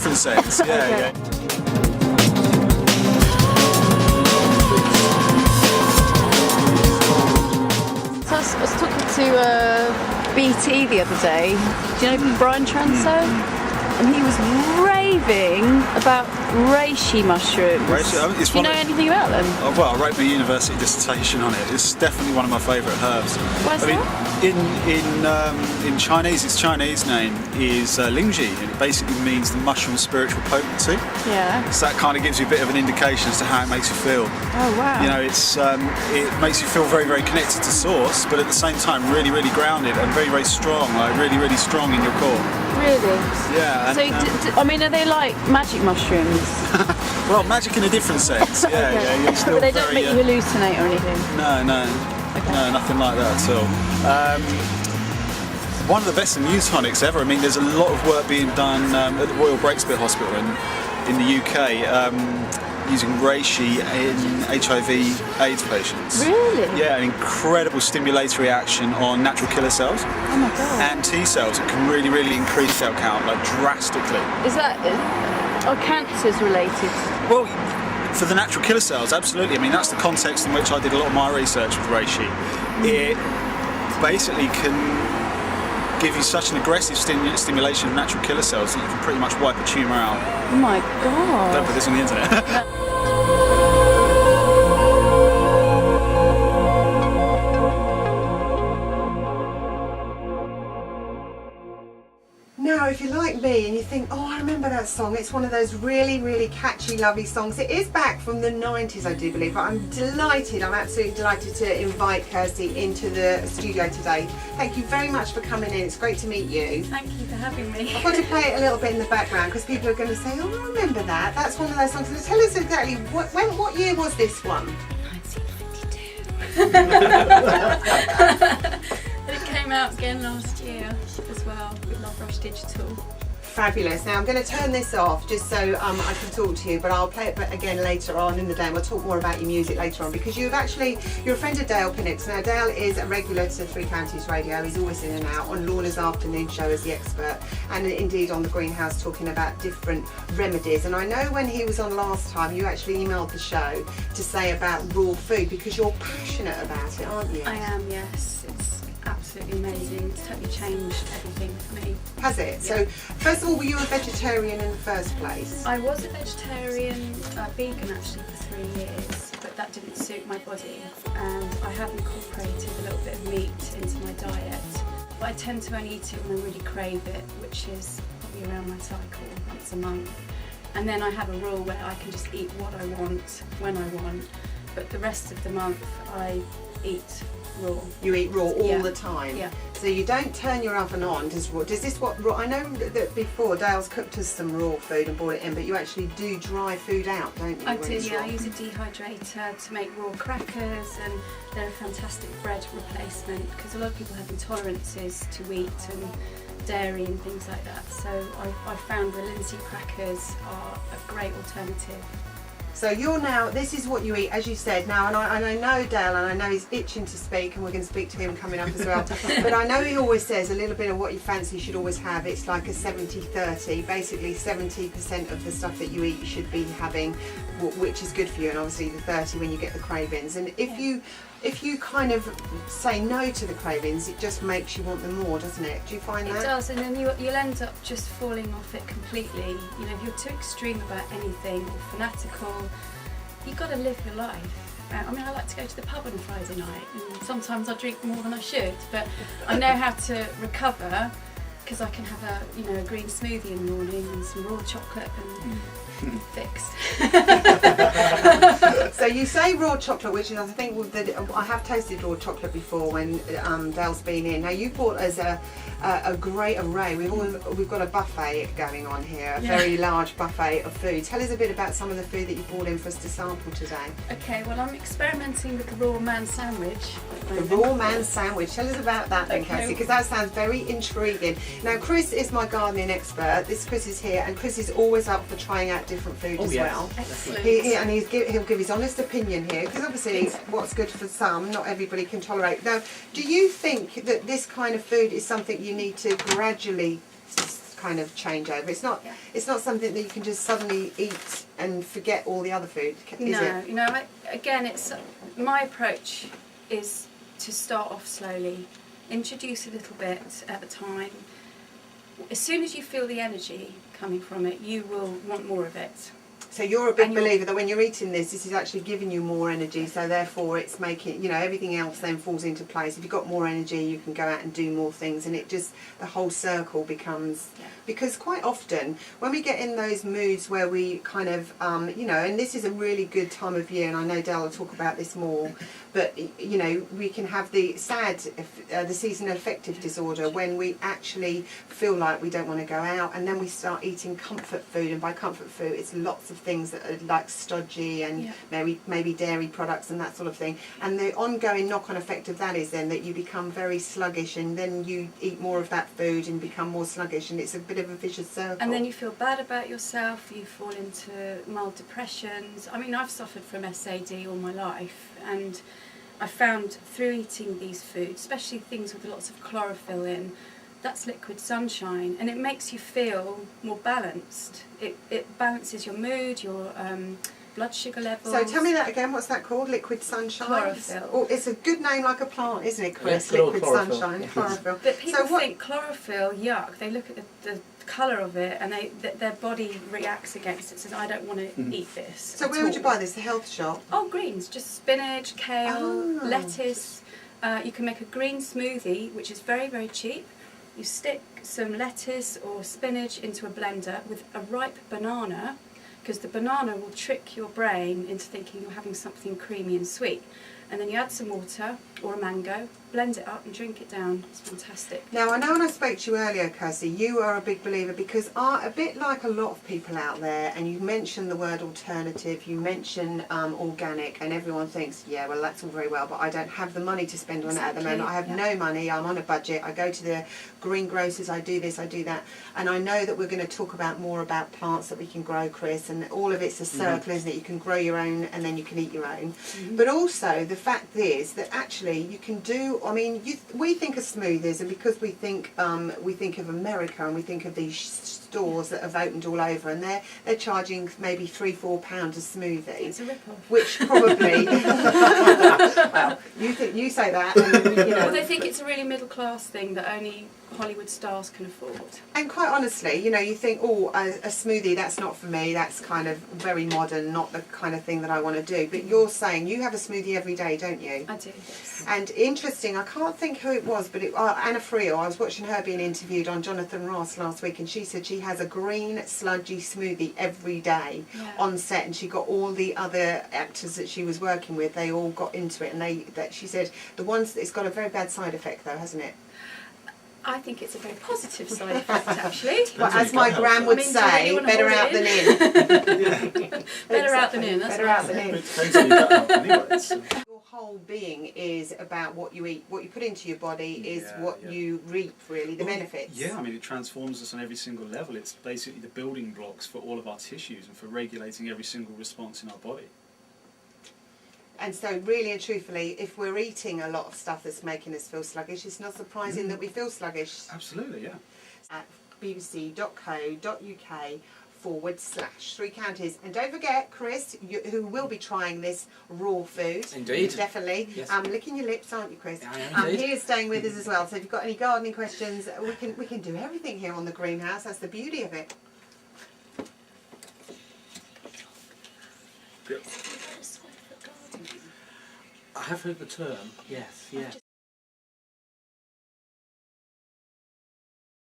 different sense. Yeah, Okay. yeah. So I was talking to BT the other day. Do you know Brian Transo? And he was raving about reishi mushrooms. Reishi, it's Do you know one of- anything about them? Oh, well, I wrote my university dissertation on it. It's definitely one of my favourite herbs. What's In Chinese, its Chinese name is lingji, and it basically means the mushroom spiritual potency. Yeah. So that kind of gives you a bit of an indication as to how it makes you feel. Oh wow. You know, it makes you feel very, very connected to source, but at the same time really, really grounded and very, very strong, like really, really strong in your core. Really? Yeah. So, I mean, are they like magic mushrooms? Well, magic in a different sense. Yeah, Okay. yeah. You're still But they don't very, make you hallucinate or anything? No, nothing like that at all. One of the best immune tonics ever. I mean, there's a lot of work being done at the Royal Breakspear Hospital in the UK using reishi in HIV/AIDS patients. Really? Yeah, an incredible stimulatory action on natural killer cells Oh my god. and T cells. It can really, really increase cell count, like drastically. Is that, are cancers related? Well, for the natural killer cells, absolutely. I mean, that's the context in which I did a lot of my research with reishi. It basically can give you such an aggressive stimulation of natural killer cells that you can pretty much wipe a tumour out. Oh my god. Don't put this on the internet. Now, if you're like me and you think, oh, I remember that song, it's one of those really, really catchy, lovely songs. It is back from the 90s, I do believe, but I'm delighted, I'm absolutely delighted to invite Kirsty into the studio today. Thank you very much for coming in, it's great to meet you. Thank you for having me. I've got to play it a little bit in the background because people are going to say, oh, I remember that. That's one of those songs. So tell us exactly, what year was this one? 1952. It came out again last year as well with Love Rush Digital. Fabulous. Now I'm going to turn this off just so I can talk to you, but I'll play it again later on in the day and we'll talk more about your music later on because you're a friend of Dale Pinnock. Now Dale is a regular to Three Counties Radio. He's always in and out on Lorna's afternoon show as the expert and indeed on the Greenhouse talking about different remedies. And I know when he was on last time you actually emailed the show to say about raw food because you're passionate about it, aren't you? I am, yes. It's absolutely amazing. It's totally changed everything for me. Has it? Yeah. So first of all, were you a vegetarian in the first place? I was a vegetarian, vegan actually for 3 years, but that didn't suit my body and I have incorporated a little bit of meat into my diet. But I tend to only eat it when I really crave it, which is probably around my cycle, once a month. And then I have a rule where I can just eat what I want, when I want, but the rest of the month I eat raw. You eat raw all Yeah. the time? Yeah. So you don't turn your oven on, does this what raw, I know that before Dale's cooked us some raw food and brought it in, but you actually do dry food out, don't you? I when do, it's yeah. raw? I use a dehydrator to make raw crackers and they're a fantastic bread replacement because a lot of people have intolerances to wheat and dairy and things like that. So I found the Lindsay crackers are a great alternative. So you're now, this is what you eat, as you said now, and I know Dale, and I know he's itching to speak, and we're going to speak to him coming up as well, but I know he always says a little bit of what you fancy you should always have. It's like a 70-30, basically 70% of the stuff that you eat you should be having, which is good for you, and obviously the 30 when you get the cravings. And if you kind of say no to the cravings, it just makes you want them more, doesn't it? Do you find that? It does, and then you'll end up just falling off it completely. You know, if you're too extreme about anything or fanatical, you've got to live your life. I mean, I like to go to the pub on a Friday night, and sometimes I drink more than I should, but I know how to recover because I can have a green smoothie in the morning and some raw chocolate and fixed. So you say raw chocolate, which is, I think, I have tasted raw chocolate before when Dale's been in. Now you brought us a great array. We've got a buffet going on here, a very large buffet of food. Tell us a bit about some of the food that you brought in for us to sample today. Okay, well I'm experimenting with the raw man sandwich. The raw man sandwich. Tell us about that then, Okay. Kirsty, because that sounds very intriguing. Now Chris is my gardening expert. Chris is here, and Chris is always up for trying out different food as well. Excellent. He'll give his honest opinion here, because obviously what's good for some, not everybody can tolerate. Now, do you think that this kind of food is something you need to gradually kind of changeover. It's not Yeah. it's not something that you can just suddenly eat and forget all the other food, is No, it? you know, again, it's my approach is to start off slowly, introduce a little bit at a time. As soon as you feel the energy coming from it, you will want more of it. So you're a big And you're- believer that when you're eating this is actually giving you more energy, so therefore it's making, you know, everything else then falls into place. If you've got more energy, you can go out and do more things, and it just, the whole circle becomes, Yeah. because quite often when we get in those moods where we kind of, you know, and this is a really good time of year, and I know Dale will talk about this more, but, you know, we can have the the seasonal affective disorder when we actually feel like we don't want to go out, and then we start eating comfort food, and by comfort food it's lots of things that are like stodgy and Yeah. maybe dairy products and that sort of thing, and the ongoing knock-on effect of that is then that you become very sluggish, and then you eat more of that food and become more sluggish, and it's a bit of a vicious circle. And then you feel bad about yourself, you fall into mild depressions. I mean, I've suffered from SAD all my life, and I found through eating these foods, especially things with lots of chlorophyll in, that's liquid sunshine, and it makes you feel more balanced. It balances your mood, your blood sugar levels. So tell me that again, what's that called? Liquid sunshine? Chlorophyll. Oh, it's a good name like a plant, isn't it, Chris? Yeah, good old Liquid chlorophyll. sunshine, chlorophyll. But people So what, think chlorophyll, yuck. They look at the colour of it, and their body reacts against it. Says, I don't want to eat this. so where would you buy this? The health shop? Oh, greens, just spinach, kale, Oh. lettuce. You can make a green smoothie, which is very, very cheap. You stick some lettuce or spinach into a blender with a ripe banana, because the banana will trick your brain into thinking you're having something creamy and sweet. And then you add some water or a mango, blend it up and drink it down. It's fantastic. Now, I know when I spoke to you earlier, Kirsty, you are a big believer, because a bit like a lot of people out there, and you mentioned the word alternative, you mention organic, and everyone thinks, yeah, well, that's all very well, but I don't have the money to spend on it at the Exactly, moment. I have no money, I'm on a budget, I go to the greengrocers, I do this, I do that. And I know that we're going to talk about more about plants that we can grow, Chris, and all of it's a circle, isn't it? You can grow your own and then you can eat your own. But also, the fact is that actually you can do, I mean, we think of smoothies, and because we think of America, and we think of these stores that have opened all over, and they're charging maybe £3-4 a smoothie. It's a rip-off. Which probably, well, you say that, and, you know. Well, they think it's a really middle-class thing that only Hollywood stars can afford. And quite honestly, you know, you think, oh, a smoothie, that's not for me, that's kind of very modern, not the kind of thing that I want to do. But you're saying you have a smoothie every day, don't you? I do, yes. And interesting, I can't think who it was, but Anna Friel, I was watching her being interviewed on Jonathan Ross last week, and she said she has a green sludgy smoothie every day on set, and she got all the other actors that she was working with, they all got into it, and she said the ones, it's got a very bad side effect though, hasn't it? I think it's a very positive side effect, actually. Well, as my gran would say, better out than in. Better out than in, that's better what I out than say. in. It depends on your gut health anyway. So. Your whole being is about what you eat, what you put into your body is Yeah, what yeah. you reap, really, the benefits. Yeah, I mean, it transforms us on every single level. It's basically the building blocks for all of our tissues and for regulating every single response in our body. And so, really and truthfully, if we're eating a lot of stuff that's making us feel sluggish, it's not surprising that we feel sluggish. Absolutely, yeah. At bbc.co.uk/3 counties. And don't forget, Chris, who will be trying this raw food. Indeed. Definitely. Yes. Licking your lips, aren't you, Chris? I am indeed. He is staying with us as well. So if you've got any gardening questions, we can do everything here on the greenhouse. That's the beauty of it. I have heard the term, yes, yes.